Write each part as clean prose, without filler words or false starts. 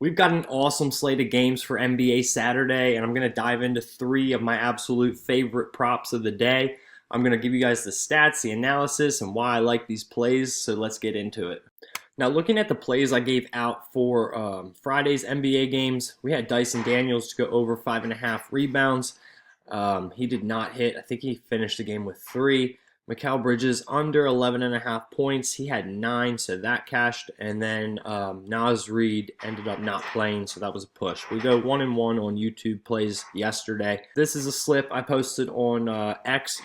We've got an awesome slate of games for NBA Saturday, and I'm going to dive into three of my absolute favorite props of the day. I'm going to give you guys the stats, the analysis, and why I like these plays, so let's get into it. Now, looking at the plays I gave out for Friday's NBA games, we had Dyson Daniels to go over 5.5 rebounds. He did not hit. I think he finished the game with 3. Mikal Bridges under 11.5 points. He had 9, so that cashed. And then Naz Reid ended up not playing, so that was a push. We go 1-1 on YouTube plays yesterday. This is a slip I posted on X,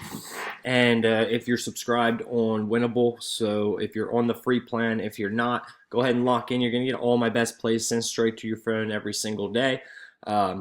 and if you're subscribed on Winnable, so if you're on the free plan, if you're not, go ahead and lock in. You're going to get all my best plays sent straight to your phone every single day.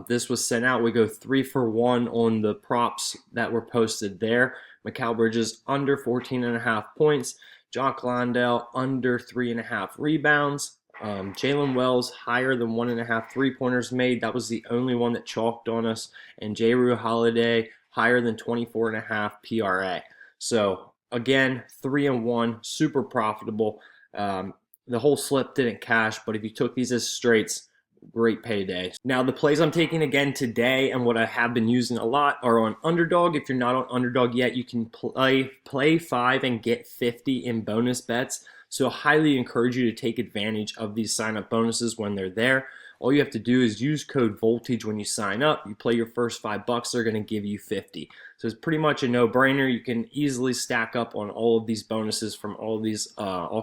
This was sent out. We go 3 for 1 on the props that were posted there. Mikal Bridges under 14.5 points. Jock Landale under 3.5 rebounds. Jalen Wells higher than 1.5 3-pointers made. That was the only one that chalked on us. And Jrue Holiday higher than 24.5 PRA. So again, 3-1, super profitable. The whole slip didn't cash, but if you took these as straights, great payday. Now, the plays I'm taking again today and what I have been using a lot are on Underdog. If you're not on Underdog yet, you can play 5 and get 50 in bonus bets. So I highly encourage you to take advantage of these sign-up bonuses when they're there. All you have to do is use code Voltage when you sign up. You play your first $5, they're going to give you 50. So it's pretty much a no-brainer. You can easily stack up on all of these bonuses from all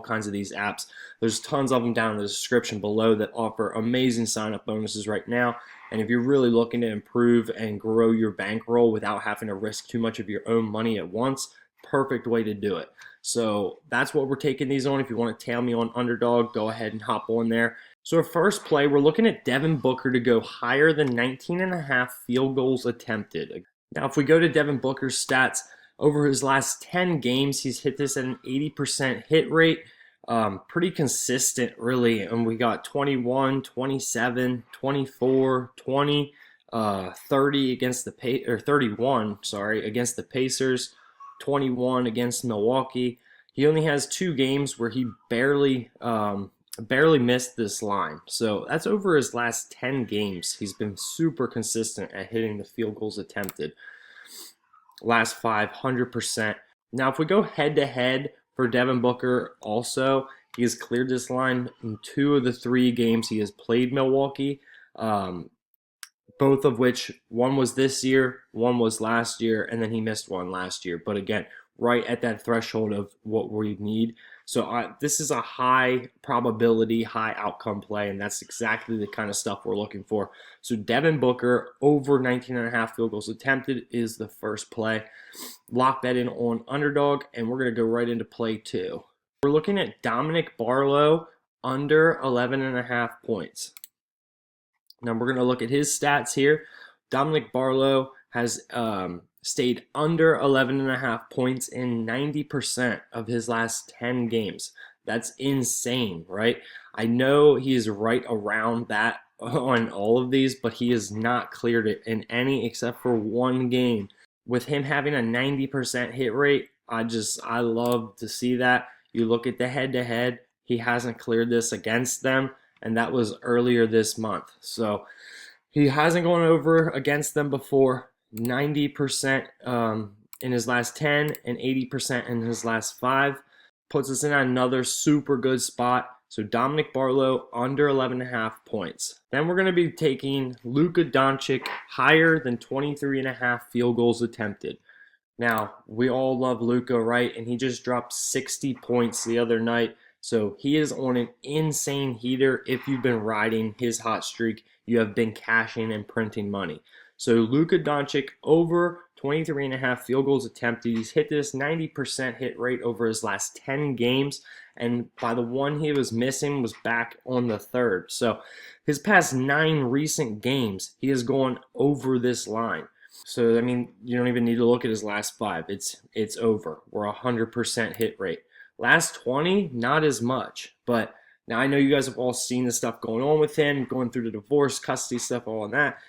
kinds of these apps. There's tons of them down in the description below that offer amazing sign-up bonuses right now. And if you're really looking to improve and grow your bankroll without having to risk too much of your own money at once, perfect way to do it. So that's what we're taking these on. If you want to tail me on Underdog, go ahead and hop on there. So our first play, we're looking at Devin Booker to go higher than 19.5 field goals attempted. Now, if we go to Devin Booker's stats, over his last 10 games, he's hit this at an 80% hit rate. Pretty consistent, really. And we got 21, 27, 24, 20, 30 against the 31, against the Pacers, 21 against Milwaukee. He only has 2 games where he barely missed this line. So that's over his last 10 games. He's been super consistent at hitting the field goals attempted. Last 5, 100%. Now, if we go head-to-head for Devin Booker also, he has cleared this line in 2 of the 3 games he has played Milwaukee, both of which, one was this year, one was last year, and then he missed one last year. But again, right at that threshold of what we need. So this is a high probability, high outcome play, and that's exactly the kind of stuff we're looking for. So Devin Booker over 19.5 field goals attempted is the first play. Lock that in on Underdog, and we're going to go right into play 2. We're looking at Dominick Barlow under 11.5 points. Now we're going to look at his stats here. Dominick Barlow has stayed under 11.5 points in 90% of his last 10 games. That's insane, right? I know he is right around that on all of these, but he has not cleared it in any except for 1 game. With him having a 90% hit rate, I love to see that. You look at the head-to-head, he hasn't cleared this against them, and that was earlier this month. So he hasn't gone over against them before. 90% in his last 10 and 80% in his last 5. Puts us in another super good spot. So Dominick Barlow under 11.5 points. Then we're going to be taking Luka Doncic higher than 23.5 field goals attempted. Now, we all love Luka, right? And he just dropped 60 points the other night. So he is on an insane heater. If you've been riding his hot streak, you have been cashing and printing money. So Luka Doncic over 23.5 field goals attempted. He's hit this 90% hit rate over his last 10 games. And by the one he was missing was back on the 3rd. So his past 9 recent games, he has gone over this line. So, I mean, you don't even need to look at his last 5. It's over. We're 100% hit rate. Last 20, not as much. But now I know you guys have all seen the stuff going on with him, going through the divorce, custody stuff, all of that.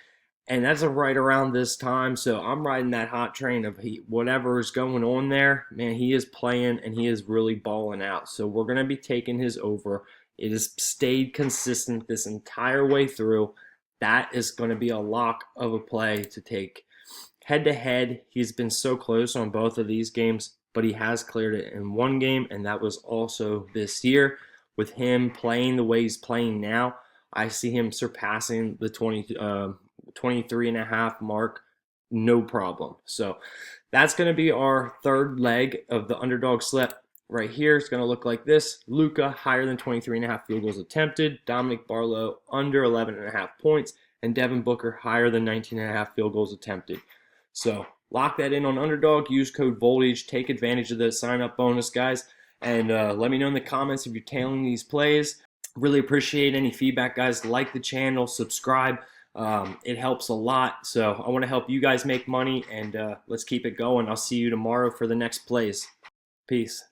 And that's right around this time. So I'm riding that hot train of whatever is going on there. Man, he is playing and he is really balling out. So we're going to be taking his over It has stayed consistent this entire way through. That is going to be a lock of a play to take. Head to head, he's been so close on both of these games, but he has cleared it in one game, and that was also this year. With him playing the way he's playing now, I see him surpassing the 23.5 mark, no problem. So that's going to be our third leg of the underdog slip. Right here, it's going to look like this. Luka, higher than 23.5 field goals attempted. Dominick Barlow, under 11.5 points. And Devin Booker, higher than 19.5 field goals attempted. So lock that in on Underdog. Use code Voltage. Take advantage of the sign-up bonus, guys. And let me know in the comments if you're tailing these plays. Really appreciate any feedback, guys. Like the channel, subscribe. It helps a lot. So I want to help you guys make money, and let's keep it going. I'll see you tomorrow for the next plays. Peace.